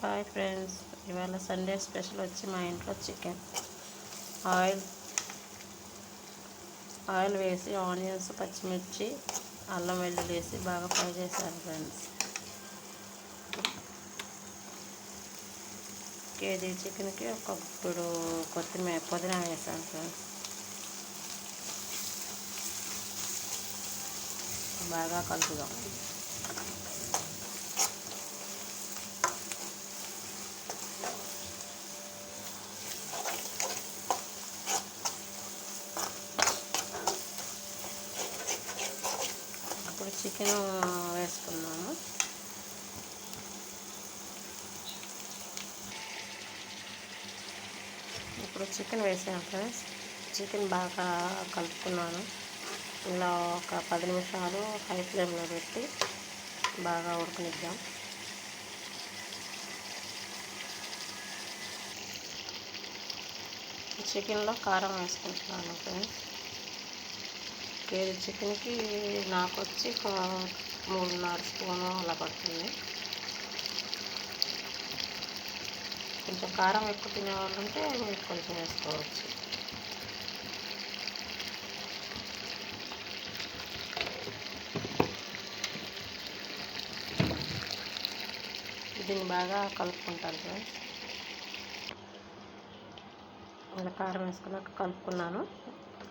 Hi friends, ఇవాళ Sunday special వచ్చి మా ఇంట్లో చికెన్. ఆయిల్ వేసి ఆనియన్స్, పచ్చిమిర్చి, అల్లం వెల్లుల్లి వేసి బాగా ఫ్రై చేశాను ఫ్రెండ్స్. కేజీ చికెన్కి ఒక గుప్పుడు కొత్తిమీర పుదీనా వేసాను ఫ్రెండ్స్. బాగా కలుపుదాం. ఇప్పుడు చికెన్ వేసుకున్నాము. ఇప్పుడు చికెన్ వేసాను ఫ్రెండ్స్. చికెన్ బాగా కలుపుకున్నాను. ఇలా ఒక 10 నిమిషాలు హై ఫ్లేమ్లో పెట్టి బాగా ఉడకనిద్దాం. చికెన్లో కారం వేసుకుంటున్నాను ఫ్రెండ్స్. కేజీ చికెన్కి నాకు వచ్చి 3.5 స్పూను అలా పడుతుంది. కొంచెం కారం ఎక్కువ తినేవాళ్ళు ఉంటే మీరు కొంచెం వేసుకోవచ్చు. దీన్ని బాగా కలుపుకుంటాను ఫ్రెండ్స్. ఇలా కారం వేసుకున్నాక కలుపుకున్నాను.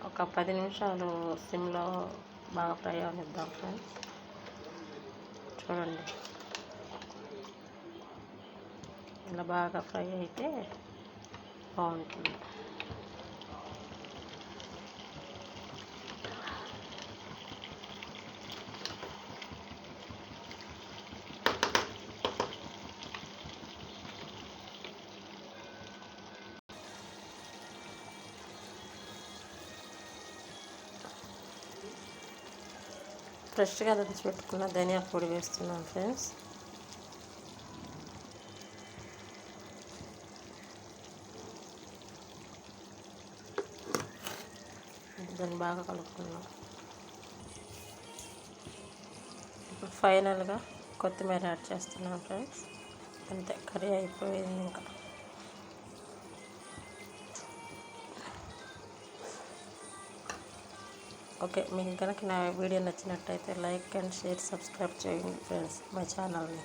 ఒక 10 నిమిషాలు సిమ్లో బాగా ఫ్రై అవనిద్దాం ఫ్రెండ్స్. చూడండి, ఇలా బాగా ఫ్రై అయితే బాగుంటుంది. ఫ్రెష్గా దంచి పెట్టుకున్న ధనియా పొడి వేస్తున్నాను ఫ్రెండ్స్. దాన్ని బాగా కలుపుకున్నాం. ఇప్పుడు ఫైనల్గా కొత్తిమీర యాడ్ చేస్తున్నాను ఫ్రెండ్స్. అంతే, కర్రీ అయిపోయింది. ఇంకా ఓకే, మీకు కనుక నా వీడియో నచ్చినట్టయితే లైక్ అండ్ షేర్, సబ్స్క్రైబ్ చేయండి ఫ్రెండ్స్ మా ఛానల్ని.